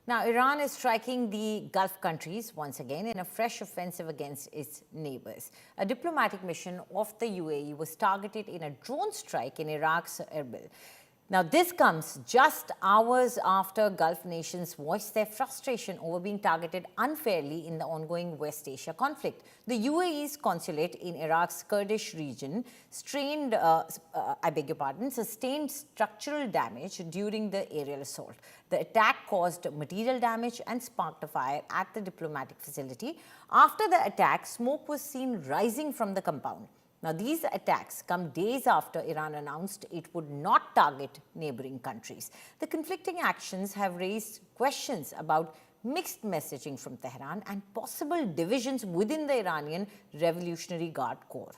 Now, Iran is striking the Gulf countries once again in a fresh offensive against its neighbors. A diplomatic mission of the UAE was targeted in a drone strike in Iraq's Erbil. Now, this comes just hours after Gulf nations voiced their frustration over being targeted unfairly in the ongoing West Asia conflict. The UAE's consulate in Iraq's Kurdish region sustained structural damage during the aerial assault. The attack caused material damage and sparked a fire at the diplomatic facility. After the attack, smoke was seen rising from the compound. Now, these attacks come days after Iran announced it would not target neighboring countries. The conflicting actions have raised questions about mixed messaging from Tehran and possible divisions within the Iranian Revolutionary Guard Corps.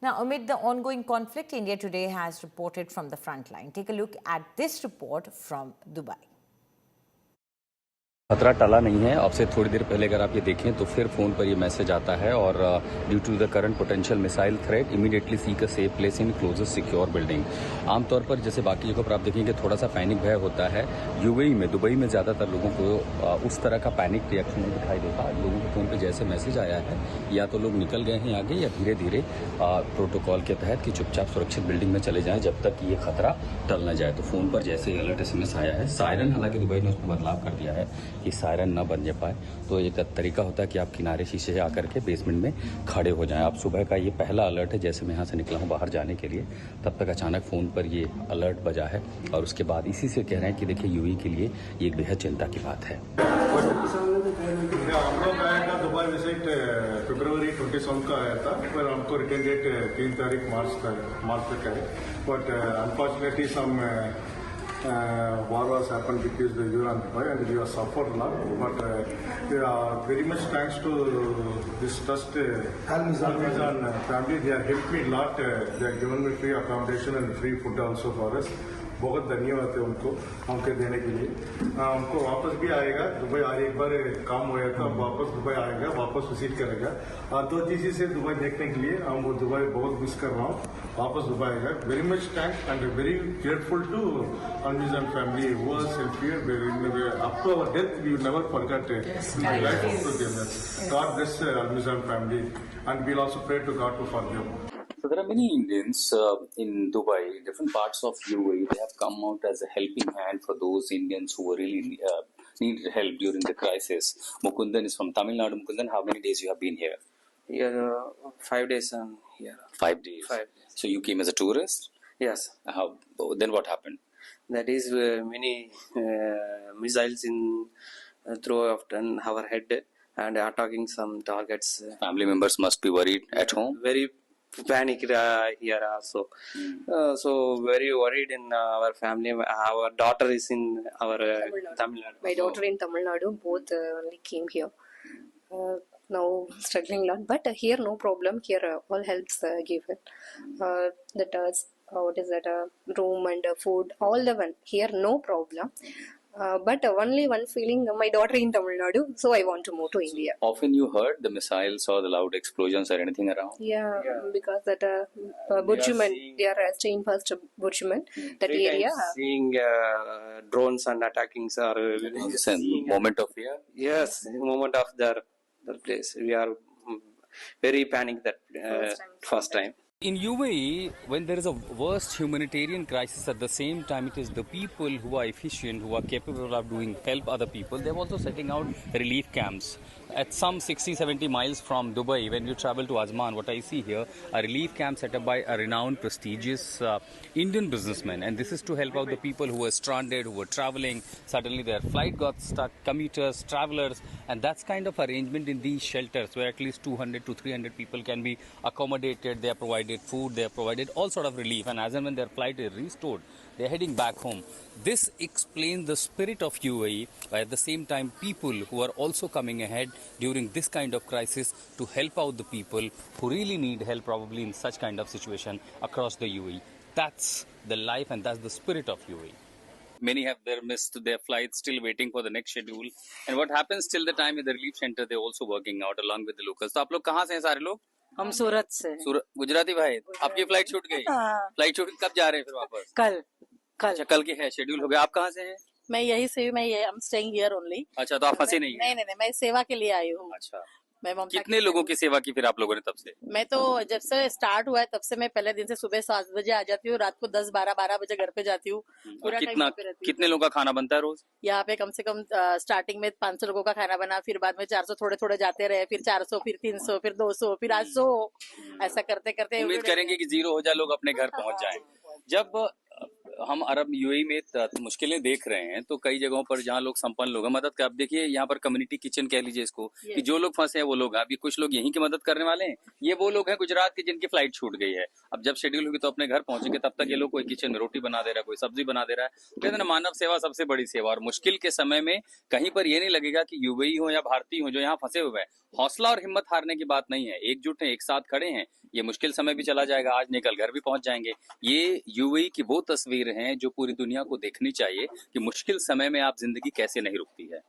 Now, amid the ongoing conflict, India Today has reported from the front line. Take a look at this report from Dubai. खतरा टला नहीं है। अब से थोड़ी देर पहले अगर आप ये देखें तो फिर फोन पर ये मैसेज आता है और due to the current potential missile threat immediately seek a safe place in closest secure building. आमतौर पर जैसे बाकी जगहों पर आप देखेंगे थोड़ा सा पैनिक भय होता है। यूएई में दुबई में ज़्यादातर लोगों को उस तरह का पैनिक रिएक्शन नहीं दिखाई देता। लोगों के फ़ोन पर जैसे मैसेज आया है या तो लोग निकल गए हैं आगे या धीरे धीरे प्रोटोकॉल के तहत कि चुपचाप सुरक्षित बिल्डिंग में चले जाएँ जब तक कि ये खतरा टल न जाए। तो फ़ोन पर जैसे अलर्ट SMS आया है, सायरन हालांकि दुबई ने उसमें बदलाव कर दिया है कि सायरन न बन पाए, तो एक तरीका होता है कि आप किनारे शीशे से आकर के बेसमेंट में खड़े हो जाएं। आप सुबह का ये पहला अलर्ट है, जैसे मैं यहाँ से निकला हूँ बाहर जाने के लिए तब तक अचानक फ़ोन पर ये अलर्ट बजा है और उसके बाद इसी से कह रहे हैं कि देखिए यूएई के लिए ये एक बेहद चिंता की बात है। हम लोग आया था दुबई विजिट फरवरी 27 का आया था, पर हमको रिटर्न डेट 3 तारीख मार्च तक है। But unfortunately some war was happened because the Iran Dubai and we have suffered a lot. But very much thanks to this trust Al-Mizan family. They have helped me a lot. They have given me free accommodation and free food also for us. बहुत धन्यवाद है उनको हमको देने के लिए। हमको वापस भी आएगा दुबई। आज एक बार काम हुआ था, वापस दुबई आएगा, वापस विजिट करेगा। दो चीज़ें से दुबई देखने के लिए हम वो दुबई बहुत मिस कर रहा हूँ। वापस दुबई आएगा। Very much thanks and very grateful to Al-Mizan family who was helped up to our death. We will never forget it. Grateful to them. God bless Al-Mizan family and we'll also pray to God to forgive them. So there are many Indians in Dubai, different parts of UAE. They have come out as a helping hand for those Indians who were really needed help during the crisis. Mukundan is from Tamil Nadu. Mukundan, how many days you have been here? Here 5 days here. 5 days. 5 days. So you came as a tourist? Yes. Then what happened? That is many missiles in throw often our head and attacking some targets. Family members must be worried at home? Very panicked here also. So very worried in our family. Our daughter is in our Tamil Nadu. My daughter in Tamil Nadu, both only came here. Now struggling a lot, but here no problem. Here all helps given. What is that? Room and food, all the one here, no problem. But only one feeling, my daughter in Tamil Nadu, so I want to move to India. Often you heard the missiles or the loud explosions or anything around? Yeah. Because that Burjuman, they are staying first Burjuman, that area. Seeing drones and attacking are moment of fear? Yes, moment of their place. We are very panicked that first time. In UAE, when there is a worst humanitarian crisis, at the same time it is the people who are efficient, who are capable of doing help other people. They're also setting out relief camps. At some 60-70 miles from Dubai, when you travel to Ajman, what I see here, a relief camp set up by a renowned, prestigious Indian businessman. And this is to help out the people who were stranded, who were traveling. Suddenly their flight got stuck, commuters, travelers. And that's kind of arrangement in these shelters where at least 200 to 300 people can be accommodated. They are provided food, they are provided all sort of relief. And as and when their flight is restored, they're heading back home. This explains the spirit of UAE, but at the same time people who are also coming ahead during this kind of crisis to help out the people who really need help probably in such kind of situation across the UAE. That's the life and that's the spirit of UAE. Many have missed their flights, still waiting for the next schedule. And what happens till the time in the relief center, they're also working out along with the locals. So, आप लोग कहाँ से हैं सारे लोग? हम सूरत से। सूरत, गुजराती भाई, आपकी फ्लाइट छूट गई? हाँ। फ्लाइट छूट कब जा रहे हैं फिर वापस? कल अच्छा, कल की है, शेड्यूल हो गया। आप कहाँ से हैं? मैं यही से मैं I am staying here only. अच्छा, तो आप फंसे नहीं नहीं हैं। नहीं नहीं, मैं सेवा के लिए आई हूँ। अच्छा, मैं ममता कितने लोगों की सेवा की फिर आप लोगों ने तब से? मैं तो जब से स्टार्ट हुआ है तब से मैं पहले दिन से सुबह 7 बजे आ जाती हूँ, रात को 10-12 बजे घर पे जाती हूँ। पूरा टाइम कितना यहाँ पे रहती हूँ। कितने लोगों का खाना बनता है रोज? यहाँ पे कम से कम स्टार्टिंग में 500 लोगों का खाना बना, फिर बाद में 400, थोड़े थोड़े जाते रहे, फिर 400, फिर 300, फिर 200, फिर 800, ऐसा करते करते उम्मीद करेंगे कि 0 हो जाए, लोग अपने घर पहुंच जाएं। जब हम अरब यूएई में मुश्किलें देख रहे हैं, तो कई जगहों पर जहां लोग संपन्न लोग हैं, मदद कर, आप देखिए यहाँ पर कम्युनिटी किचन कह लीजिए इसको, कि जो लोग फंसे हैं वो लोग, अभी कुछ लोग यहीं की मदद करने वाले हैं। ये वो लोग हैं गुजरात के जिनकी फ्लाइट छूट गई है, अब जब शेड्यूल होगी तो अपने घर पहुंचेंगे, तब तक ये लोग कोई किचन में रोटी बना दे रहा है, कोई सब्जी बना दे रहा है। कहते हैं ना, मानव सेवा सबसे बड़ी सेवा। और मुश्किल के समय में कहीं पर ये नहीं लगेगा कि यूएई हो या भारतीय हो जो यहाँ फंसे हुए हैं, हौसला और हिम्मत हारने की बात नहीं है, एकजुट है, एक साथ खड़े हैं। ये मुश्किल समय भी चला जाएगा, आज निकल घर भी पहुंच जाएंगे। ये यूएई की वो तस्वीर हैं जो पूरी दुनिया को देखनी चाहिए कि मुश्किल समय में आप जिंदगी कैसे नहीं रुकती है।